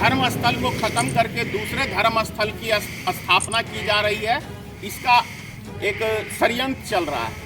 धर्म स्थल को खत्म करके दूसरे धर्म स्थल की स्थापना की जा रही है। इसका एक षड्यंत्र चल रहा है।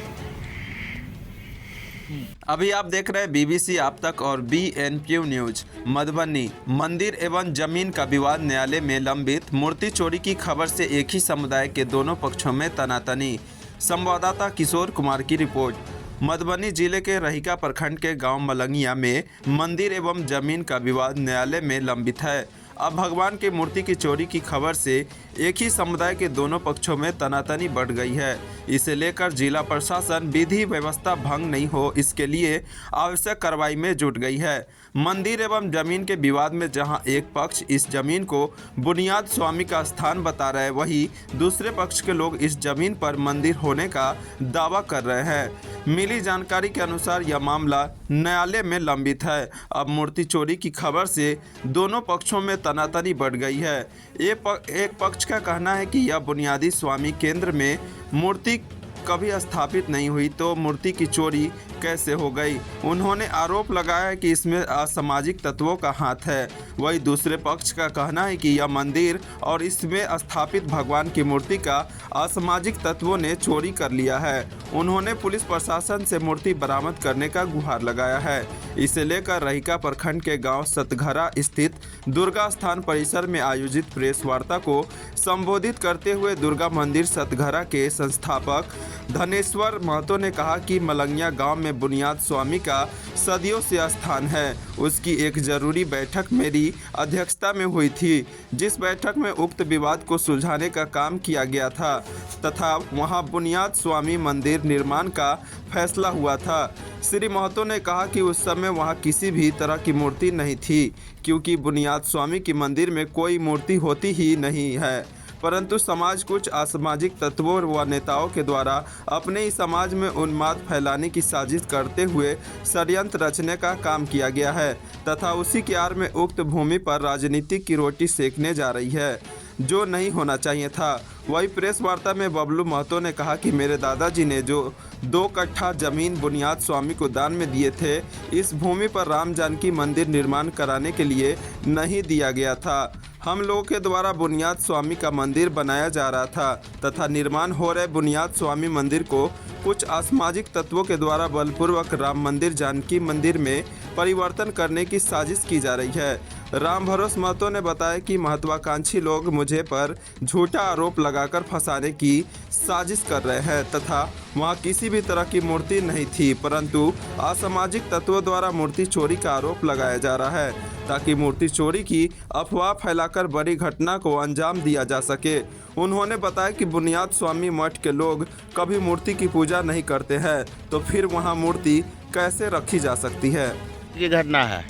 अभी आप देख रहे हैं बीबीसी आप तक और BNPU न्यूज। मधुबनी मंदिर एवं जमीन का विवाद न्यायालय में लंबित। मूर्ति चोरी की खबर से एक ही समुदाय के दोनों पक्षों में तनातनी। संवाददाता किशोर कुमार की रिपोर्ट। मधुबनी जिले के रहिका प्रखंड के गांव मलंगिया में मंदिर एवं जमीन का विवाद न्यायालय में लंबित है। अब भगवान की मूर्ति की चोरी की खबर से एक ही समुदाय के दोनों पक्षों में तनातनी बढ़ गई है। इसे लेकर जिला प्रशासन विधि व्यवस्था भंग नहीं हो इसके लिए आवश्यक कार्रवाई में जुट गई है। मंदिर एवं जमीन के विवाद में जहां एक पक्ष इस जमीन को बुनियाद स्वामी का स्थान बता रहे हैं, वहीं दूसरे पक्ष के लोग इस जमीन पर मंदिर होने का दावा कर रहे हैं। मिली जानकारी के अनुसार यह मामला न्यायालय में लंबित है। अब मूर्ति चोरी की खबर से दोनों पक्षों में तनातनी बढ़ गई है। एक पक्ष का कहना है कि यह बुनियादी स्वामी केंद्र में मूर्ति कभी स्थापित नहीं हुई तो मूर्ति की चोरी कैसे हो गई। उन्होंने आरोप लगाया है कि इसमें असामाजिक तत्वों का हाथ है। वहीं दूसरे पक्ष का कहना है कि यह मंदिर और इसमें स्थापित भगवान की मूर्ति का असामाजिक तत्वों ने चोरी कर लिया है। उन्होंने पुलिस प्रशासन से मूर्ति बरामद करने का गुहार लगाया है। इसे लेकर रहिका प्रखंड के गांव सतघरा स्थित दुर्गा स्थान परिसर में आयोजित प्रेस वार्ता को संबोधित करते हुए दुर्गा मंदिर सतघरा के संस्थापक धनेश्वर महतो ने कहा कि मलंगिया गांव में बुनियाद स्वामी का सदियों से स्थान है। उसकी एक जरूरी बैठक मेरी अध्यक्षता में हुई थी, जिस बैठक में उक्त विवाद को सुलझाने का काम किया गया था तथा वहां बुनियाद स्वामी मंदिर निर्माण का फैसला हुआ था। श्री महतो ने कहा कि उस समय वहां किसी भी तरह की मूर्ति नहीं थी, क्योंकि बुनियाद स्वामी की मंदिर में कोई मूर्ति होती ही नहीं है, परंतु समाज कुछ असामाजिक तत्वों व नेताओं के द्वारा अपने ही समाज में उन्माद फैलाने की साजिश करते हुए षड्यंत्र रचने का काम किया गया है तथा उसी की आड़ में उक्त भूमि पर राजनीति की रोटी सेकने जा रही है, जो नहीं होना चाहिए था। वही प्रेस वार्ता में बबलू महतो ने कहा कि मेरे दादाजी ने जो 2 कट्ठा जमीन बुनियाद स्वामी को दान में दिए थे, इस भूमि पर राम जानकी मंदिर निर्माण कराने के लिए नहीं दिया गया था। हम लोगों के द्वारा बुनियाद स्वामी का मंदिर बनाया जा रहा था तथा निर्माण हो रहे बुनियाद स्वामी मंदिर को कुछ असामाजिक तत्वों के द्वारा बलपूर्वक राम मंदिर जानकी मंदिर में परिवर्तन करने की साजिश की जा रही है। राम भरोस महतो ने बताया कि महत्वाकांक्षी लोग मुझे पर झूठा आरोप लगाकर फंसाने की साजिश कर रहे हैं तथा वहां किसी भी तरह की मूर्ति नहीं थी, परंतु असामाजिक तत्वों द्वारा मूर्ति चोरी का आरोप लगाया जा रहा है ताकि मूर्ति चोरी की अफवाह फैलाकर बड़ी घटना को अंजाम दिया जा सके। उन्होंने बताया कि बुनियाद स्वामी मठ के लोग कभी मूर्ति की पूजा नहीं करते हैं, तो फिर वहां मूर्ति कैसे रखी जा सकती है। ये घटना है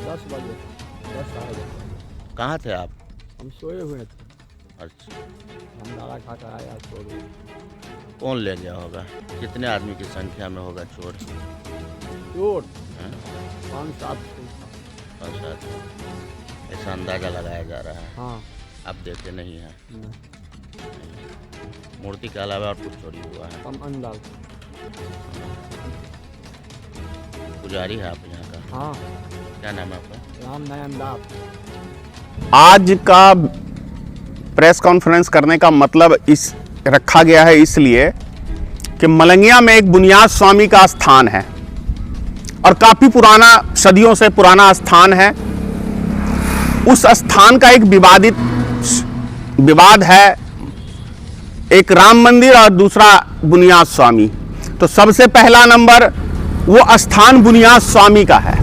10 बजे 10 साढ़े 10। कहाँ थे आप? हम सोए हुए थे, अच्छा, हम दारा खा कर आया सो गए। कौन ले गया होगा? कितने आदमी की संख्या में होगा चोर? चोट हैं? 5-7 अच्छा, ऐसा अंदाजा लगाया जा रहा है। हाँ। आप देखे नहीं हैं? नहीं। मूर्ति के अलावा और कुछ चोरी हुआ है? हम अंदाज। पुजारी है आप यहाँ का? हाँ। क्या नाम है आपका? राम नयन दास। आज का प्रेस कॉन्फ्रेंस करने का मतलब इस रखा गया है इसलिए कि मलंगिया में एक बुनियाद स्वामी का स्थान है और काफ़ी पुराना, सदियों से पुराना स्थान है। उस स्थान का एक विवाद है, एक राम मंदिर और दूसरा बुनियाद स्वामी। तो सबसे पहला नंबर वो स्थान बुनियाद स्वामी का है,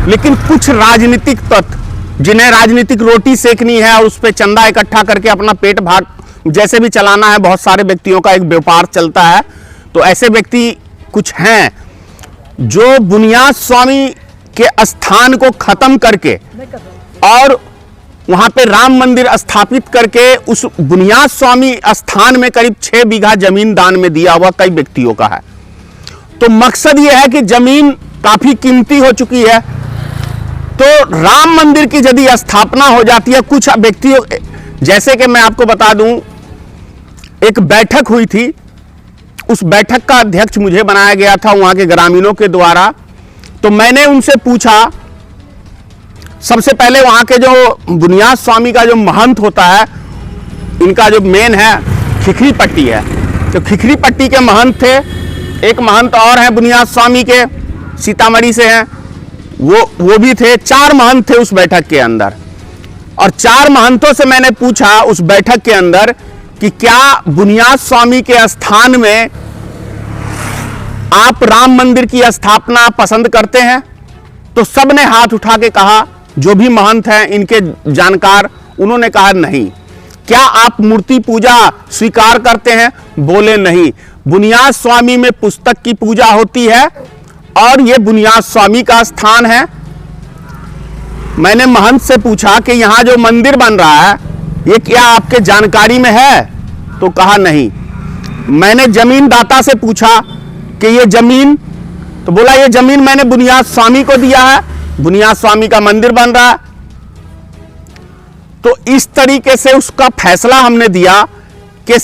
लेकिन कुछ राजनीतिक तत्व जिन्हें राजनीतिक रोटी सेकनी है और उस पर चंदा इकट्ठा करके अपना पेट भाग जैसे भी चलाना है, बहुत सारे व्यक्तियों का एक व्यापार चलता है, तो ऐसे व्यक्ति कुछ हैं जो बुनियाद स्वामी के स्थान को खत्म करके और वहां पे राम मंदिर स्थापित करके उस बुनियाद स्वामी स्थान में करीब 6 बीघा जमीन दान में दिया हुआ कई व्यक्तियों का है। तो मकसद यह है कि जमीन काफी कीमती हो चुकी है, तो राम मंदिर की यदि स्थापना हो जाती है, कुछ व्यक्तियों, जैसे कि मैं आपको बता दूं, एक बैठक हुई थी, उस बैठक का अध्यक्ष मुझे बनाया गया था वहां के ग्रामीणों के द्वारा। तो मैंने उनसे पूछा सबसे पहले वहां के जो बुनियाद स्वामी का जो महंत होता है, इनका जो मेन है खिखरी पट्टी है, तो खिखरी पट्टी के महंत थे। एक महंत और हैं बुनियाद स्वामी के, सीतामढ़ी से हैं, वो भी थे। 4 महंत थे उस बैठक के अंदर, और 4 महंतों से मैंने पूछा उस बैठक के अंदर कि क्या बुनियाद स्वामी के स्थान में आप राम मंदिर की स्थापना पसंद करते हैं? तो सब ने हाथ उठा के कहा, जो भी महंत हैं इनके जानकार, उन्होंने कहा नहीं। क्या आप मूर्ति पूजा स्वीकार करते हैं? बोले नहीं। बुनियाद स्वामी में पुस्तक की पूजा होती है और यह बुनियाद स्वामी का स्थान है। मैंने महंत से पूछा कि यहां जो मंदिर बन रहा है ये क्या आपके जानकारी में है? तो कहा नहीं। मैंने जमीन दाता से पूछा कि ये जमीन, तो बोला ये जमीन मैंने बुनियाद स्वामी को दिया है, बुनियाद स्वामी का मंदिर बन रहा है। तो इस तरीके से उसका फैसला हमने दिया कि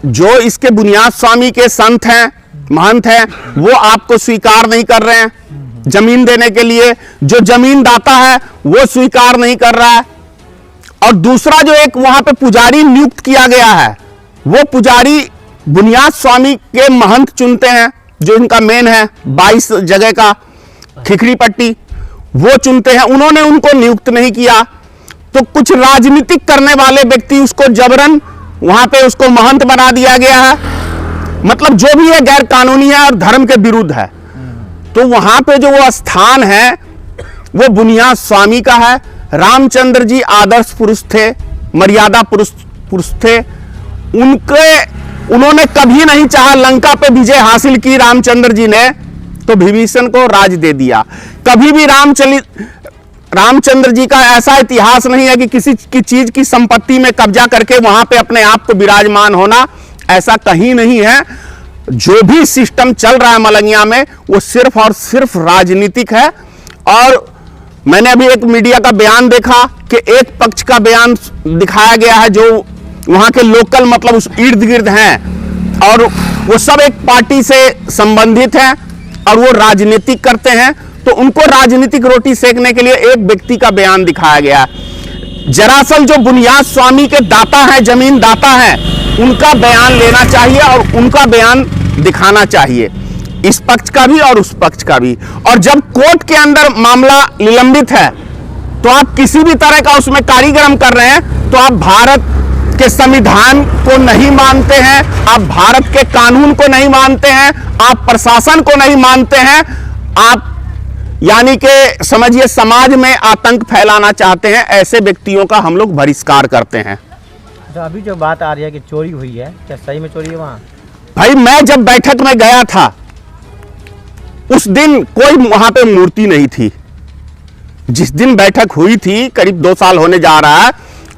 जो इसके बुनियाद स्वामी के संत हैं, महंत हैं, वो आपको स्वीकार नहीं कर रहे हैं जमीन देने के लिए। जो जमीन दाता है वो स्वीकार नहीं कर रहा है। और दूसरा जो एक वहां पे पुजारी नियुक्त किया गया है, वो पुजारी बुनियाद स्वामी के महंत चुनते हैं, जो इनका मेन है 22 जगह का खिखरी पट्टी, वो चुनते हैं। उन्होंने उनको नियुक्त नहीं किया, तो कुछ राजनीतिक करने वाले व्यक्ति उसको जबरन वहां पे उसको महंत बना दिया गया है। मतलब जो भी है गैर कानूनी है और धर्म के विरुद्ध है। तो वहां पे जो वो स्थान है वो बुनियाद स्वामी का है। रामचंद्र जी आदर्श पुरुष थे, मर्यादा पुरुष थे। उन्होंने कभी नहीं चाहा, लंका पे विजय हासिल की रामचंद्र जी ने, तो विभीषण को राज दे दिया। कभी भी रामचंद्र जी का ऐसा इतिहास नहीं है कि किसी की चीज की संपत्ति में कब्जा करके वहां पे अपने आप को विराजमान होना, ऐसा कहीं नहीं है। जो भी सिस्टम चल रहा है मलंगिया में वो सिर्फ और सिर्फ राजनीतिक है। और मैंने अभी एक मीडिया का बयान देखा कि एक पक्ष का बयान दिखाया गया है जो वहां के लोकल मतलब उस इर्द गिर्द हैं, और वो सब एक पार्टी से संबंधित हैं और वो राजनीतिक करते हैं। तो उनको राजनीतिक रोटी सेकने के लिए एक व्यक्ति का बयान दिखाया गया। दरअसल जो बुनियाद स्वामी के दाता हैं, जमीन दाता हैं, उनका बयान लेना चाहिए और उनका बयान दिखाना चाहिए, इस पक्ष का भी और उस पक्ष का भी। और जब कोर्ट के अंदर मामला निलंबित है तो आप किसी भी तरह का उसमें कार्यक्रम कर रहे हैं तो आप भारत के संविधान को नहीं मानते हैं, आप भारत के कानून को नहीं मानते हैं, आप प्रशासन को नहीं मानते हैं, आप यानी कि समझिए समाज में आतंक फैलाना चाहते हैं। ऐसे व्यक्तियों का हम लोग बहिष्कार करते हैं। तो अभी जो बात आ रही है कि चोरी हुई है, क्या सही में चोरी है वहाँ? भाई मैं जब बैठक में गया था उस दिन कोई वहां पे मूर्ति नहीं थी। जिस दिन बैठक हुई थी करीब 2 साल होने जा रहा है,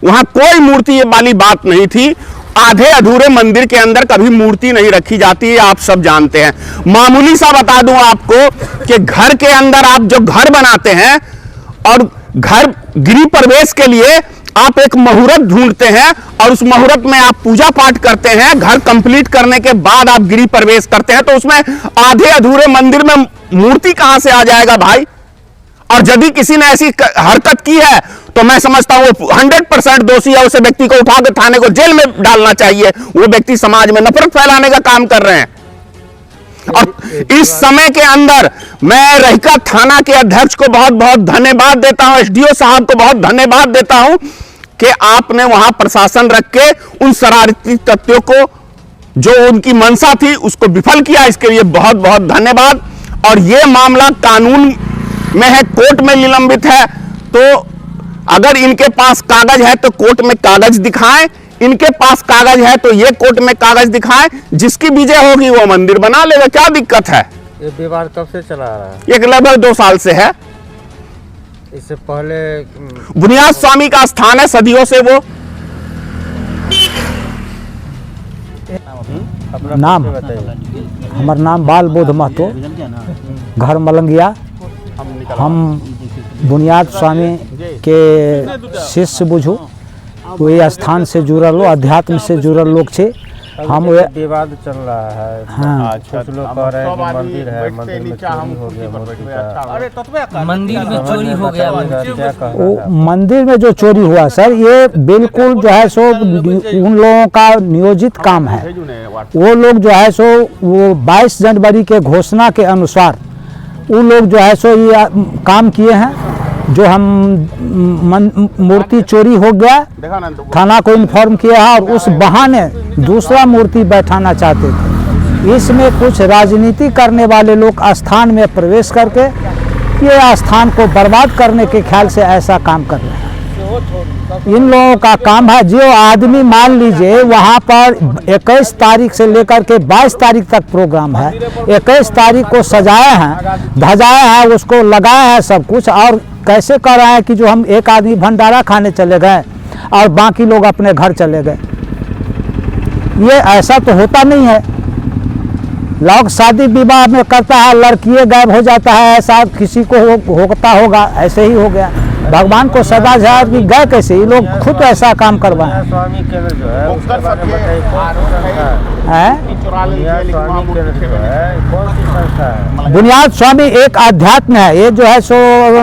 वहां कोई मूर्ति वाली बात नहीं थी। आधे अधूरे मंदिर के अंदर कभी मूर्ति नहीं रखी जाती है, आप सब जानते हैं। मामूली सा बता दूं आपको कि घर के अंदर आप जो घर बनाते हैं और घर गृह प्रवेश के लिए आप एक मुहूर्त ढूंढते हैं और उस मुहूर्त में आप पूजा पाठ करते हैं, घर कंप्लीट करने के बाद आप गृह प्रवेश करते हैं, तो उसमें आधे अधूरे मंदिर में मूर्ति कहां से आ जाएगा भाई? और यदि किसी ने ऐसी हरकत की है तो मैं समझता हूं वो 100% दोषी है। उसे व्यक्ति को उठाकर थाने को जेल में डालना चाहिए। वो व्यक्ति समाज में नफरत फैलाने का काम कर रहे हैं। और इस समय के अंदर मैं रहिका थाना के अध्यक्ष को बहुत बहुत धन्यवाद देता हूं, एसडीओ साहब को बहुत धन्यवाद देता हूं कि आपने वहां प्रशासन रख के उन शरारती तत्वों को जो उनकी मंशा थी उसको विफल किया। इसके लिए बहुत बहुत धन्यवाद। और यह मामला कानून में है, कोर्ट में निलंबित है। तो अगर इनके पास कागज है तो कोर्ट में कागज दिखाएं, इनके पास कागज है तो ये कोर्ट में कागज दिखाएं। जिसकी विजय होगी वो मंदिर बना लेगा, क्या दिक्कत है? ये विवाद कब से चला आ रहा है? ये लगभग 2 साल से है। इससे पहले बुनियाद स्वामी का स्थान है सदियों से वो। नाम हमार नाम बाल बोध महतो, घर मलंगिया। हम बुनियाद स्वामी के शिष्य बुझू, तो ये स्थान से जुड़ल लोग, अध्यात्म से जुड़ल लोग छे। हम विवाद चल रहा है। हाँ कुछ लोग कह रहे हैं कि मंदिर है, मंदिर में चोरी हो गया, मूर्ति का। मंदिर में चोरी हो गया। क्या कह वो मंदिर में जो चोरी हुआ सर, ये बिल्कुल जो है सो उन लोगों का नियोजित काम है। वो लोग जो है सो वो 22 जनवरी के घोषणा के अनुसार वो लोग जो है सो ये काम किए हैं। जो हम मूर्ति चोरी हो गया, थाना को इन्फॉर्म किया है और उस बहाने दूसरा मूर्ति बैठाना चाहते थे। इसमें कुछ राजनीति करने वाले लोग स्थान में प्रवेश करके ये स्थान को बर्बाद करने के ख्याल से ऐसा काम कर रहे हैं। इन लोगों का काम है, जो आदमी मान लीजिए वहाँ पर 21 तारीख से लेकर के 22 तारीख तक प्रोग्राम है। 21 तारीख को सजाया है, धजाया है, उसको लगाया है सब कुछ, और कैसे कर रहा है कि जो हम एक आदमी भंडारा खाने चले गए और बाकी लोग अपने घर चले गए। ये ऐसा तो होता नहीं है। लोग शादी विवाह में करता है, लड़कियां गायब हो जाता है, ऐसा किसी को होता होगा, ऐसे ही हो गया। भगवान को सदा झाड़ कि गए कैसे, ये लोग खुद ऐसा काम करवाए। स्वामी केंद्र जो है उसके बारे में बताइए, कौन सी संस्था है? स्वामी केंद्र जो है कौन सी संस्था है? बुनियाद स्वामी एक आध्यात्म है। ये जो है सो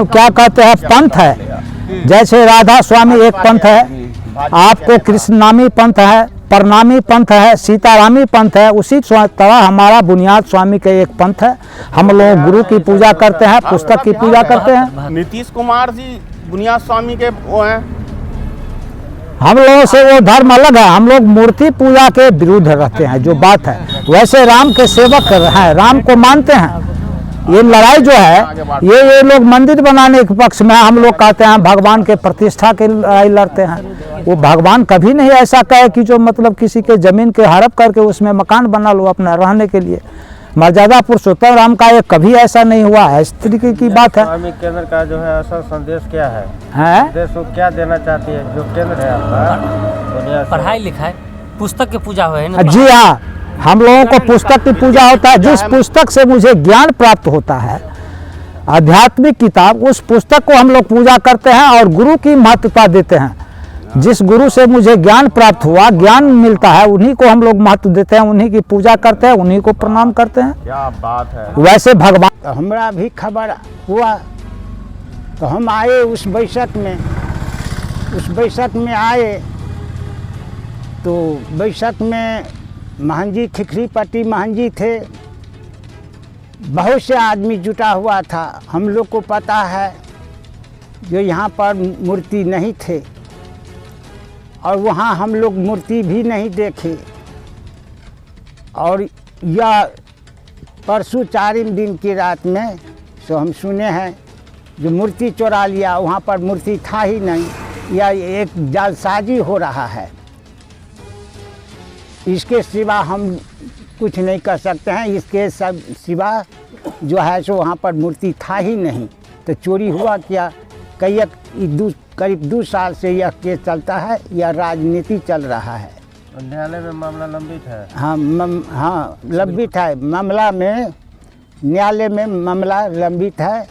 क्या कहते हैं, पंथ है। जैसे राधा स्वामी एक पंथ है, आपको कृष्णनामी पंथ है, प्रणामी पंथ है, सीतारामी पंथ है। उसी तरह हमारा बुनियाद स्वामी का एक पंथ है। हम लोग गुरु की पूजा करते हैं, पुस्तक की पूजा करते हैं। नीतीश कुमार जी बुनियाद स्वामी के वो हैं। हम लोगों से वो धर्म अलग है। हम लोग मूर्ति पूजा के विरुद्ध रहते हैं, जो बात है। वैसे राम के सेवक हैं, राम को मानते हैं। ये लड़ाई जो है ये लोग मंदिर बनाने के पक्ष में, हम लोग कहते हैं भगवान के प्रतिष्ठा के लड़ाई लड़ते हैं। वो भगवान कभी नहीं ऐसा कहे कि जो मतलब किसी के जमीन के हड़प करके उसमें मकान बना लो अपना रहने के लिए। मर्यादा पुरुषोत्तम राम का ये कभी ऐसा नहीं हुआ है। इस तरीके की बात है। स्वामी केंद्र का जो है असल संदेश क्या है? हैं? देश को क्या देना चाहती है जो केंद्र है आपका? पढ़ाई लिखाई, पुस्तक की पूजा है ना? जी हाँ, हम लोगों को पुस्तक की पूजा होता है। जिस पुस्तक से मुझे ज्ञान प्राप्त होता है, आध्यात्मिक किताब, उस पुस्तक को हम लोग पूजा करते हैं और गुरु की महत्वता देते हैं। जिस गुरु से मुझे ज्ञान प्राप्त हुआ, ज्ञान मिलता है, उन्हीं को हम लोग महत्व देते हैं, उन्हीं की पूजा करते हैं, उन्हीं को प्रणाम करते हैं। क्या बात है। वैसे भगवान तो हमरा भी खबर हुआ तो हम आए उस बैठक में। उस बैठक में आए तो बैठक में महंजी खिखरीपट्टी महंजी थे, बहुत से आदमी जुटा हुआ था। हम लोग को पता है जो यहाँ पर मूर्ति नहीं थे और वहाँ हम लोग मूर्ति भी नहीं देखे। और यह परसों 4 दिन की रात में सो हम सुने हैं जो मूर्ति चुरा लिया, वहाँ पर मूर्ति था ही नहीं। यह एक जालसाजी हो रहा है। इसके सिवा हम कुछ नहीं कर सकते हैं। इसके सब सिवा जो है सो वहाँ पर मूर्ति था ही नहीं। तो चोरी हुआ क्या? करीब 2 साल से यह केस चलता है, यह राजनीति चल रहा है। न्यायालय में मामला लंबित है। हाँ लंबित है मामला में, न्यायालय में मामला लंबित है।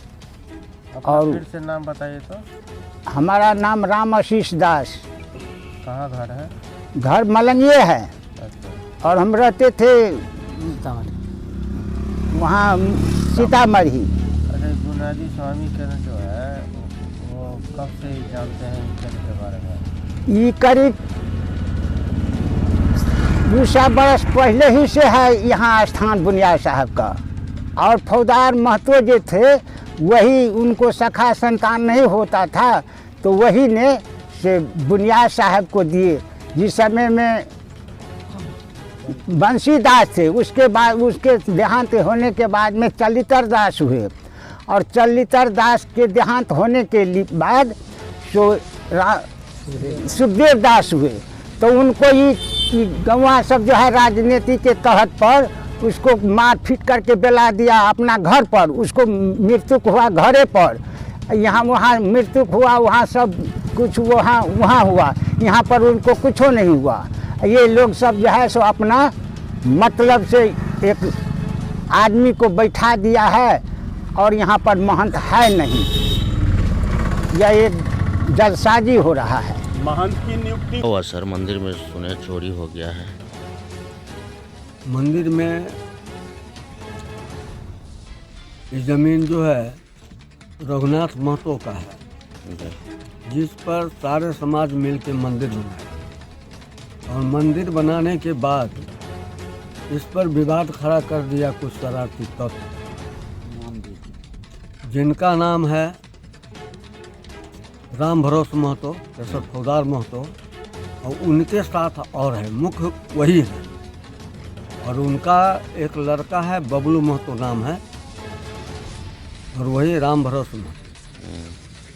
और फिर से नाम बताइए तो। हमारा नाम राम आशीष दास। कहाँ घर है? घर मलंगिए है। और हम रहते थे वहाँ सीतामढ़ी। अरे बुनियादी स्वामी केंद्र जो है वो कब से जानते हैं केंद्र के बारे में? ये करीब 200 बरस पहले ही से है यहाँ स्थान बुनियाद साहब का। और फौजदार महतो जो थे वही, उनको सखा संतान नहीं होता था तो वही ने से बुनियाद साहब को दिए। जिस समय में बंशीदास थे, उसके बाद उसके देहांत होने के बाद में चलितर दास हुए। और चलितर दास के देहांत होने के बाद सुखदेव दास हुए। तो उनको ये गंवा सब जो है राजनीति के तहत पर उसको मार पीट करके बेला दिया अपना घर पर। उसको मृत्यु हुआ घरे पर, यहाँ वहाँ मृत्यु हुआ, वहाँ सब कुछ वहाँ हुआ, यहाँ पर उनको कुछ नहीं हुआ। ये लोग सब जो है सो अपना मतलब से एक आदमी को बैठा दिया है और यहाँ पर महंत है नहीं। यह एक जलसाजी हो रहा है। महंत की नियुक्ति हुआ सर, मंदिर में सुने चोरी हो गया है। मंदिर में ये ज़मीन जो है रघुनाथ महतो का है, जिस पर सारे समाज मिल के मंदिर बनाए और मंदिर बनाने के बाद इस पर विवाद खड़ा कर दिया कुछ शरारती तत्व, जिनका नाम है राम भरोस महतो, केशव फौदार महतो, और उनके साथ और है, मुख्य वही है, और उनका एक लड़का है बबलू महतो नाम है, और वही राम भरोस महतो।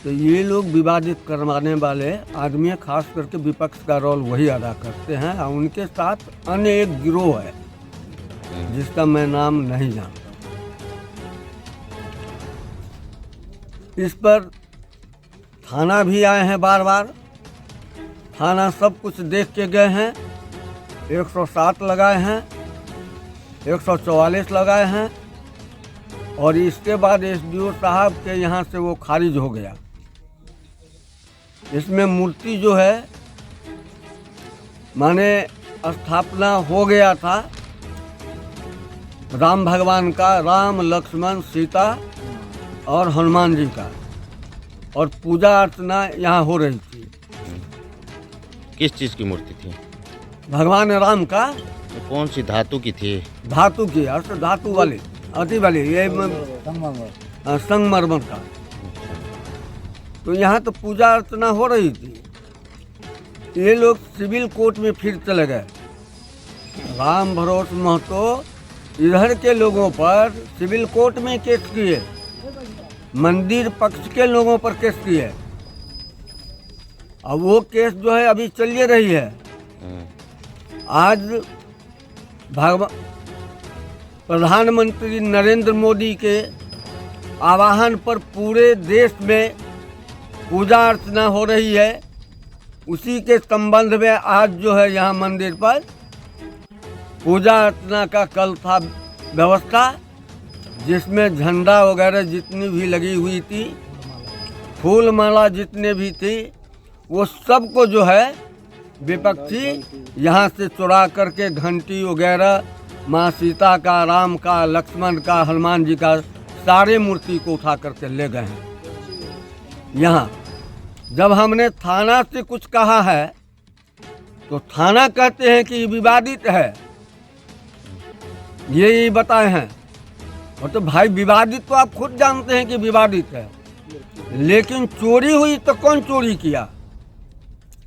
तो ये लोग विवादित करवाने वाले आदमी, खास करके विपक्ष का रोल वही अदा करते हैं, और उनके साथ अन्य एक गिरोह है जिसका मैं नाम नहीं जानता। इस पर थाना भी आए हैं, बार बार थाना सब कुछ देख के गए हैं, 107 लगाए हैं, 144 लगाए हैं, और इसके बाद एसडीओ साहब के यहाँ से वो खारिज हो गया। इसमें मूर्ति जो है माने स्थापना हो गया था राम भगवान का, राम लक्ष्मण सीता और हनुमान जी का, और पूजा अर्चना यहाँ हो रही थी। किस चीज़ की मूर्ति थी? भगवान राम का। कौन सी धातु की थी? धातु की, अर्थ धातु वाली, अति वाली, ये संगमरमर का। तो यहाँ तो पूजा अर्चना हो रही थी, ये लोग सिविल कोर्ट में फिर चले गए। राम भरोस महतो इधर के लोगों पर सिविल कोर्ट में केस किए, मंदिर पक्ष के लोगों पर केस किए। अब वो केस जो है अभी चलिए रही है। आज प्रधानमंत्री नरेंद्र मोदी के आह्वान पर पूरे देश में पूजा अर्चना हो रही है। उसी के संबंध में आज जो है यहाँ मंदिर पर पूजा अर्चना का कल था व्यवस्था, जिसमें झंडा वगैरह जितनी भी लगी हुई थी, फूल माला जितने भी थी, वो सबको जो है विपक्षी यहाँ से चुरा करके घंटी वगैरह, माँ सीता का, राम का, लक्ष्मण का, हनुमान जी का, सारे मूर्ति को उठा करके ले गए हैं। यहाँ जब हमने थाना से कुछ कहा है तो थाना कहते हैं कि विवादित है, यही बताए हैं। और तो भाई विवादित तो आप खुद जानते हैं कि विवादित है, लेकिन चोरी हुई तो कौन चोरी किया,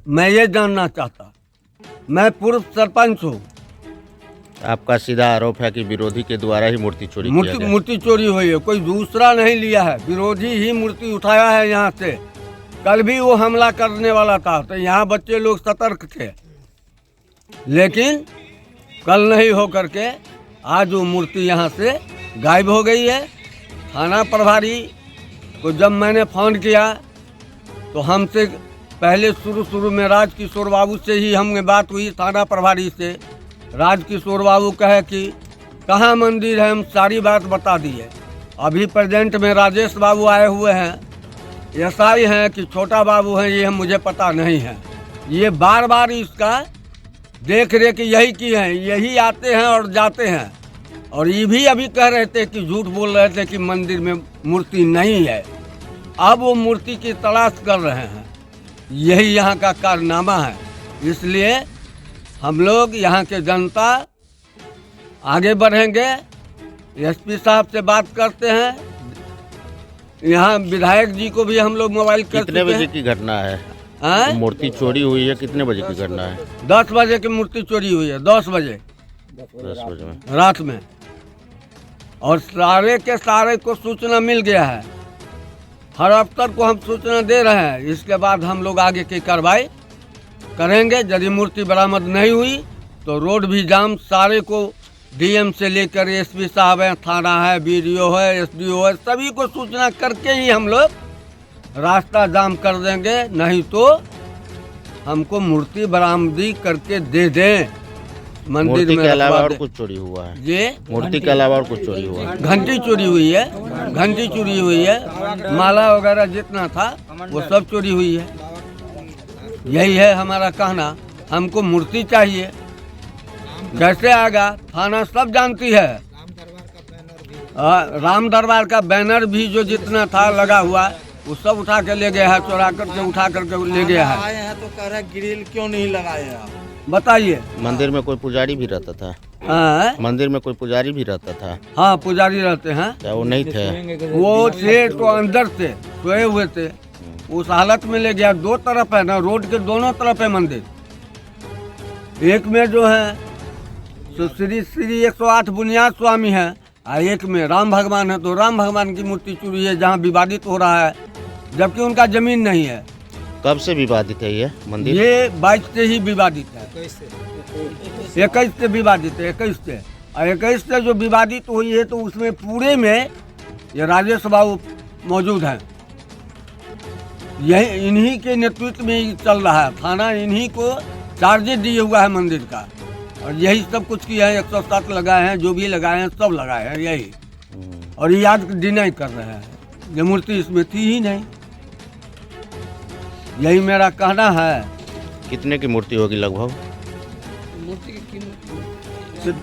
मैं ये जानना चाहता। मैं पूर्व सरपंच हूँ। आपका सीधा आरोप है कि विरोधी के द्वारा ही मूर्ति चोरी किया गया। मूर्ति चोरी हुई है, कोई दूसरा नहीं लिया है, विरोधी ही मूर्ति उठाया है यहाँ से। कल भी वो हमला करने वाला था, तो यहाँ बच्चे लोग सतर्क थे, लेकिन कल नहीं हो करके आज वो मूर्ति यहाँ से गायब हो गई है। थाना प्रभारी को जब मैंने फ़ोन किया तो हमसे पहले शुरू में राजकिशोर बाबू से ही हमें बात हुई, थाना प्रभारी से। राजकिशोर बाबू कहे कि कहाँ मंदिर है, हम सारी बात बता दी है। अभी प्रेजेंट में राजेश बाबू आए हुए हैं, एसआई हैं कि छोटा बाबू हैं, ये मुझे पता नहीं है। ये बार बार इसका देख रेख यही की है, यही आते हैं और जाते हैं। और ये भी अभी कह रहे थे कि झूठ बोल रहे थे कि मंदिर में मूर्ति नहीं है। अब वो मूर्ति की तलाश कर रहे हैं, यही यहाँ का कारनामा है। इसलिए हम लोग यहाँ के जनता आगे बढ़ेंगे, एसपी साहब से बात करते हैं, यहाँ विधायक जी को भी हम लोग मोबाइल कर कितने बजे की घटना है? मूर्ति चोरी हुई है, कितने बजे की घटना है? 10 बजे की मूर्ति चोरी हुई है, 10 बजे में रात में। और सारे के सारे को सूचना मिल गया है, हर अफसर को हम सूचना दे रहे हैं। इसके बाद हम लोग आगे की कार्रवाई करेंगे। यदि मूर्ति बरामद नहीं हुई तो रोड भी जाम, सारे को डीएम से लेकर एसपी साहब है, थाना है, बीडीओ है, एसडीओ है, सभी को सूचना करके ही हम लोग रास्ता जाम कर देंगे। नहीं तो हमको मूर्ति बरामदी करके दे दें। मंदिर में के अलावा और कुछ चोरी हुआ है? ये मूर्ति के अलावा और कुछ चोरी हुआ है? घंटी चोरी हुई है, घंटी चोरी हुई है, माला वगैरह जितना था वो सब चोरी हुई है। यही है हमारा कहना, हमको मूर्ति चाहिए। कैसे आएगा? थाना सब जानती है। राम दरबार का बैनर भी जो जितना था लगा हुआ वो सब उठा के ले गया है, चोरा करके उठा करके ले गया है। आए हैं तो कह रहे ग्रिल क्यों नहीं लगाए आप? बताइए। मंदिर में कोई पुजारी भी रहता था? हाँ, मंदिर में कोई पुजारी भी रहता था? हाँ पुजारी रहते हैं। क्या वो नहीं थे? वो थे तो अंदर से सोए हुए थे, उस हालत में ले गया। दो तरफ है ना, रोड के दोनों तरफ है मंदिर। एक में जो है तो श्री 108 बुनियाद स्वामी है, और एक में राम भगवान है। तो राम भगवान की मूर्ति चोरी है जहाँ विवादित हो रहा है, जबकि उनका जमीन नहीं है। कब से विवादित है ये मंदिर? ये 22 से ही विवादित है, 21 से विवादित है, 21 से। और 21 से जो विवादित हुई है तो उसमें पूरे में ये राजेश बाबू मौजूद हैं। यही इन्हीं के नेतृत्व में ही चल रहा है। थाना इन्हीं को चार्जेस दिए हुआ है मंदिर का, और यही सब कुछ किया है। 107 लगाए हैं, जो भी लगाए हैं सब लगाए हैं यही। और ये आज डिनाई कर रहे हैं, ये मूर्ति इसमें थी ही नहीं। यही मेरा कहना है। कितने की मूर्ति होगी लगभग? मूर्ति की कीमत